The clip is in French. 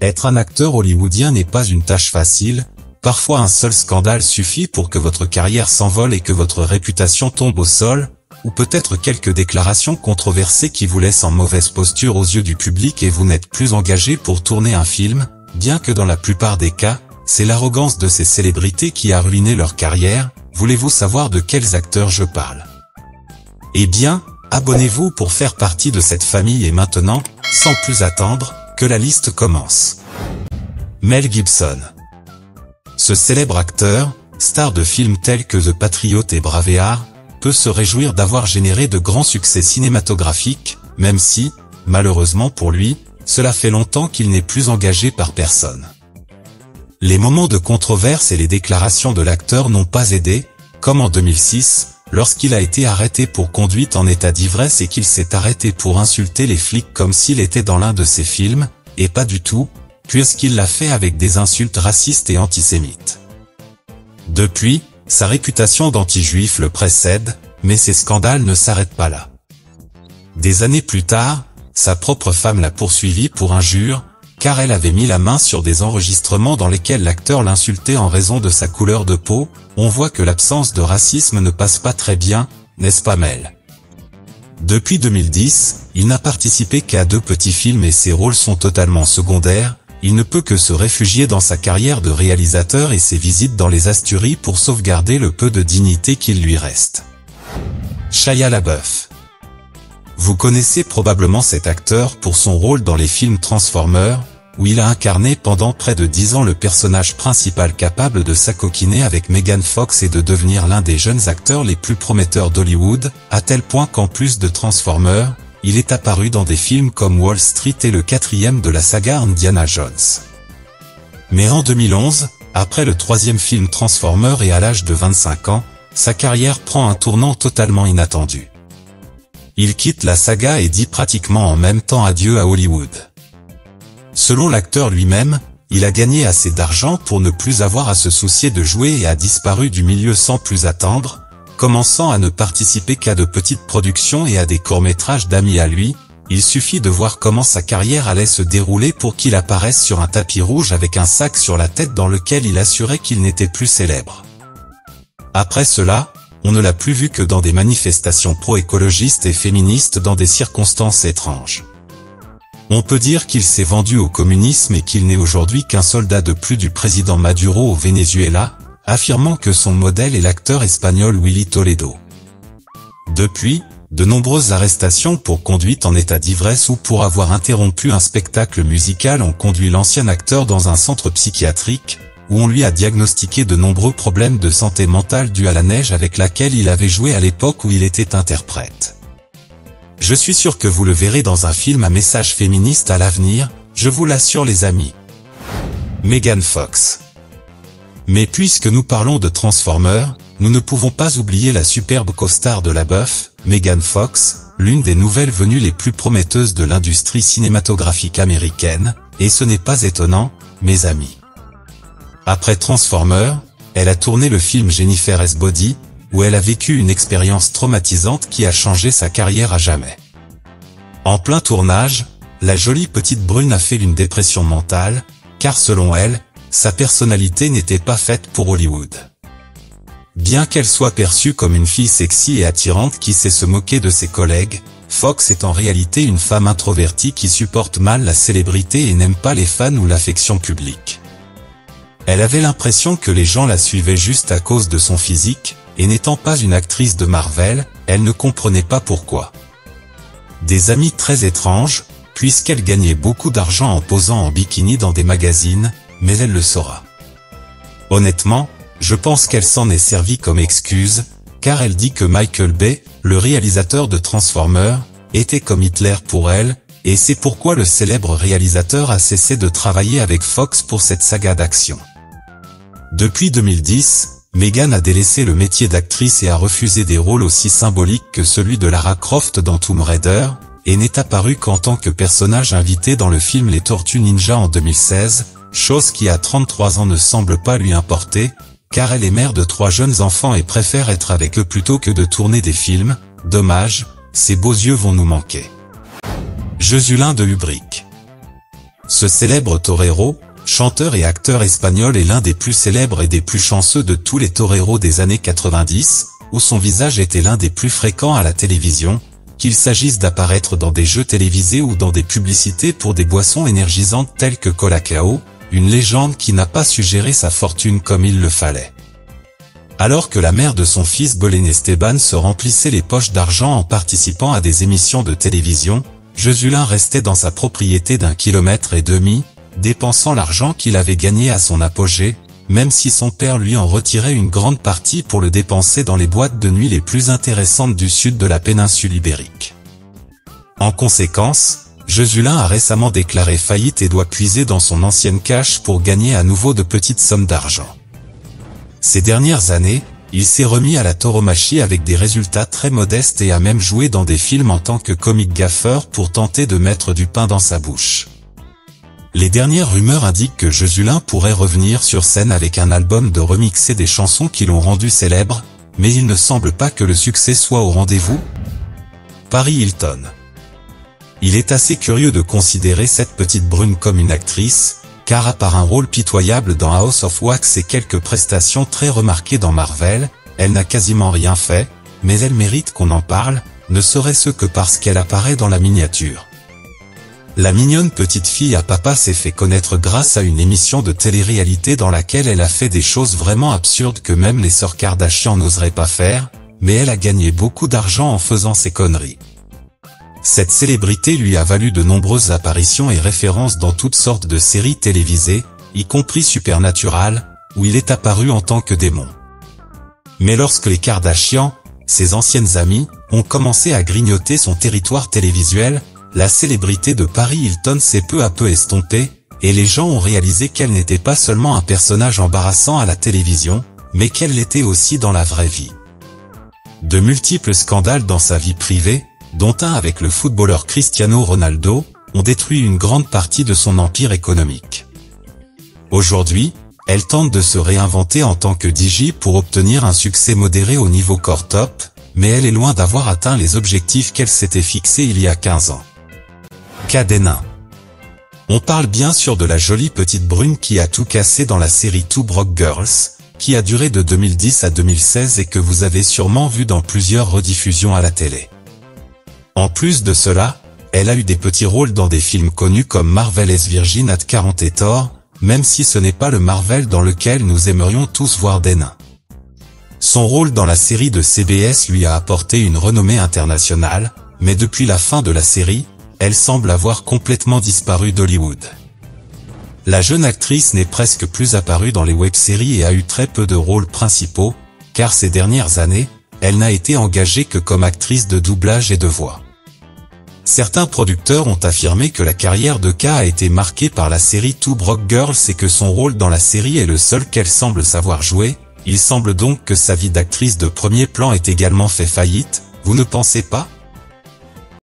Être un acteur hollywoodien n'est pas une tâche facile, parfois un seul scandale suffit pour que votre carrière s'envole et que votre réputation tombe au sol, ou peut-être quelques déclarations controversées qui vous laissent en mauvaise posture aux yeux du public et vous n'êtes plus engagé pour tourner un film, bien que dans la plupart des cas, c'est l'arrogance de ces célébrités qui a ruiné leur carrière. Voulez-vous savoir de quels acteurs je parle? Eh bien, abonnez-vous pour faire partie de cette famille et maintenant, sans plus attendre, que la liste commence. Mel Gibson. Ce célèbre acteur, star de films tels que The Patriot et Braveheart, peut se réjouir d'avoir généré de grands succès cinématographiques, même si, malheureusement pour lui, cela fait longtemps qu'il n'est plus engagé par personne. Les moments de controverse et les déclarations de l'acteur n'ont pas aidé, comme en 2006, lorsqu'il a été arrêté pour conduite en état d'ivresse et qu'il s'est arrêté pour insulter les flics comme s'il était dans l'un de ses films, et pas du tout, puisqu'il l'a fait avec des insultes racistes et antisémites. Depuis, sa réputation d'anti-juif le précède, mais ces scandales ne s'arrêtent pas là. Des années plus tard, sa propre femme l'a poursuivi pour injure, car elle avait mis la main sur des enregistrements dans lesquels l'acteur l'insultait en raison de sa couleur de peau. On voit que l'absence de racisme ne passe pas très bien, n'est-ce pas Mel? Depuis 2010, il n'a participé qu'à 2 petits films et ses rôles sont totalement secondaires. Il ne peut que se réfugier dans sa carrière de réalisateur et ses visites dans les Asturies pour sauvegarder le peu de dignité qu'il lui reste. Shia LaBeouf. Vous connaissez probablement cet acteur pour son rôle dans les films Transformers, où il a incarné pendant près de 10 ans le personnage principal capable de s'acoquiner avec Megan Fox et de devenir l'un des jeunes acteurs les plus prometteurs d'Hollywood, à tel point qu'en plus de Transformers, il est apparu dans des films comme Wall Street et le 4e de la saga Indiana Jones. Mais en 2011, après le 3e film Transformers et à l'âge de 25 ans, sa carrière prend un tournant totalement inattendu. Il quitte la saga et dit pratiquement en même temps adieu à Hollywood. Selon l'acteur lui-même, il a gagné assez d'argent pour ne plus avoir à se soucier de jouer et a disparu du milieu sans plus attendre, commençant à ne participer qu'à de petites productions et à des courts-métrages d'amis à lui. Il suffit de voir comment sa carrière allait se dérouler pour qu'il apparaisse sur un tapis rouge avec un sac sur la tête dans lequel il assurait qu'il n'était plus célèbre. Après cela, on ne l'a plus vu que dans des manifestations pro-écologistes et féministes dans des circonstances étranges. On peut dire qu'il s'est vendu au communisme et qu'il n'est aujourd'hui qu'un soldat de plus du président Maduro au Venezuela, affirmant que son modèle est l'acteur espagnol Willy Toledo. Depuis, de nombreuses arrestations pour conduite en état d'ivresse ou pour avoir interrompu un spectacle musical ont conduit l'ancien acteur dans un centre psychiatrique, où on lui a diagnostiqué de nombreux problèmes de santé mentale dus à la neige avec laquelle il avait joué à l'époque où il était interprète. Je suis sûr que vous le verrez dans un film à message féministe à l'avenir, je vous l'assure les amis. Megan Fox. Mais puisque nous parlons de Transformers, nous ne pouvons pas oublier la superbe co-star de LaBeouf, Megan Fox, l'une des nouvelles venues les plus prometteuses de l'industrie cinématographique américaine, et ce n'est pas étonnant, mes amis. Après Transformers, elle a tourné le film Jennifer S. Body, où elle a vécu une expérience traumatisante qui a changé sa carrière à jamais. En plein tournage, la jolie petite brune a fait une dépression mentale, car selon elle, sa personnalité n'était pas faite pour Hollywood. Bien qu'elle soit perçue comme une fille sexy et attirante qui sait se moquer de ses collègues, Fox est en réalité une femme introvertie qui supporte mal la célébrité et n'aime pas les fans ou l'affection publique. Elle avait l'impression que les gens la suivaient juste à cause de son physique, et n'étant pas une actrice de Marvel, elle ne comprenait pas pourquoi. Des amis très étranges, puisqu'elle gagnait beaucoup d'argent en posant en bikini dans des magazines, mais elle le saura. Honnêtement, je pense qu'elle s'en est servie comme excuse, car elle dit que Michael Bay, le réalisateur de Transformers, était comme Hitler pour elle, et c'est pourquoi le célèbre réalisateur a cessé de travailler avec Fox pour cette saga d'action. Depuis 2010, Megan a délaissé le métier d'actrice et a refusé des rôles aussi symboliques que celui de Lara Croft dans Tomb Raider, et n'est apparue qu'en tant que personnage invité dans le film Les Tortues Ninja en 2016, chose qui à 33 ans ne semble pas lui importer, car elle est mère de 3 jeunes enfants et préfère être avec eux plutôt que de tourner des films. Dommage, ses beaux yeux vont nous manquer. Josulin de Hubric. Ce célèbre torero, chanteur et acteur espagnol est l'un des plus célèbres et des plus chanceux de tous les toreros des années 90, où son visage était l'un des plus fréquents à la télévision, qu'il s'agisse d'apparaître dans des jeux télévisés ou dans des publicités pour des boissons énergisantes telles que Colacao, une légende qui n'a pas su gérer sa fortune comme il le fallait. Alors que la mère de son fils Belén Esteban se remplissait les poches d'argent en participant à des émissions de télévision, Josulin restait dans sa propriété d'1,5 km, dépensant l'argent qu'il avait gagné à son apogée, même si son père lui en retirait une grande partie pour le dépenser dans les boîtes de nuit les plus intéressantes du sud de la péninsule ibérique. En conséquence, Josulin a récemment déclaré faillite et doit puiser dans son ancienne cache pour gagner à nouveau de petites sommes d'argent. Ces dernières années, il s'est remis à la tauromachie avec des résultats très modestes et a même joué dans des films en tant que comique gaffeur pour tenter de mettre du pain dans sa bouche. Les dernières rumeurs indiquent que Josulin pourrait revenir sur scène avec un album de remixer des chansons qui l'ont rendu célèbre, mais il ne semble pas que le succès soit au rendez-vous. Paris Hilton. Il est assez curieux de considérer cette petite brune comme une actrice, car à part un rôle pitoyable dans House of Wax et quelques prestations très remarquées dans Marvel, elle n'a quasiment rien fait, mais elle mérite qu'on en parle, ne serait-ce que parce qu'elle apparaît dans la miniature. La mignonne petite fille à papa s'est fait connaître grâce à une émission de télé-réalité dans laquelle elle a fait des choses vraiment absurdes que même les sœurs Kardashian n'oseraient pas faire, mais elle a gagné beaucoup d'argent en faisant ces conneries. Cette célébrité lui a valu de nombreuses apparitions et références dans toutes sortes de séries télévisées, y compris Supernatural, où il est apparu en tant que démon. Mais lorsque les Kardashian, ses anciennes amies, ont commencé à grignoter son territoire télévisuel, la célébrité de Paris Hilton s'est peu à peu estompée, et les gens ont réalisé qu'elle n'était pas seulement un personnage embarrassant à la télévision, mais qu'elle l'était aussi dans la vraie vie. De multiples scandales dans sa vie privée, dont un avec le footballeur Cristiano Ronaldo, ont détruit une grande partie de son empire économique. Aujourd'hui, elle tente de se réinventer en tant que DJ pour obtenir un succès modéré au niveau core top, mais elle est loin d'avoir atteint les objectifs qu'elle s'était fixés il y a 15 ans. Cas des nains. On parle bien sûr de la jolie petite brune qui a tout cassé dans la série Two Broke Girls, qui a duré de 2010 à 2016 et que vous avez sûrement vu dans plusieurs rediffusions à la télé. En plus de cela, elle a eu des petits rôles dans des films connus comme Marvel's Virgin at 40 et Thor, même si ce n'est pas le Marvel dans lequel nous aimerions tous voir des nains. Son rôle dans la série de CBS lui a apporté une renommée internationale, mais depuis la fin de la série, elle semble avoir complètement disparu d'Hollywood. La jeune actrice n'est presque plus apparue dans les web-séries et a eu très peu de rôles principaux, car ces dernières années, elle n'a été engagée que comme actrice de doublage et de voix. Certains producteurs ont affirmé que la carrière de Ka a été marquée par la série Two Broke Girls et que son rôle dans la série est le seul qu'elle semble savoir jouer. Il semble donc que sa vie d'actrice de premier plan ait également fait faillite, vous ne pensez pas ?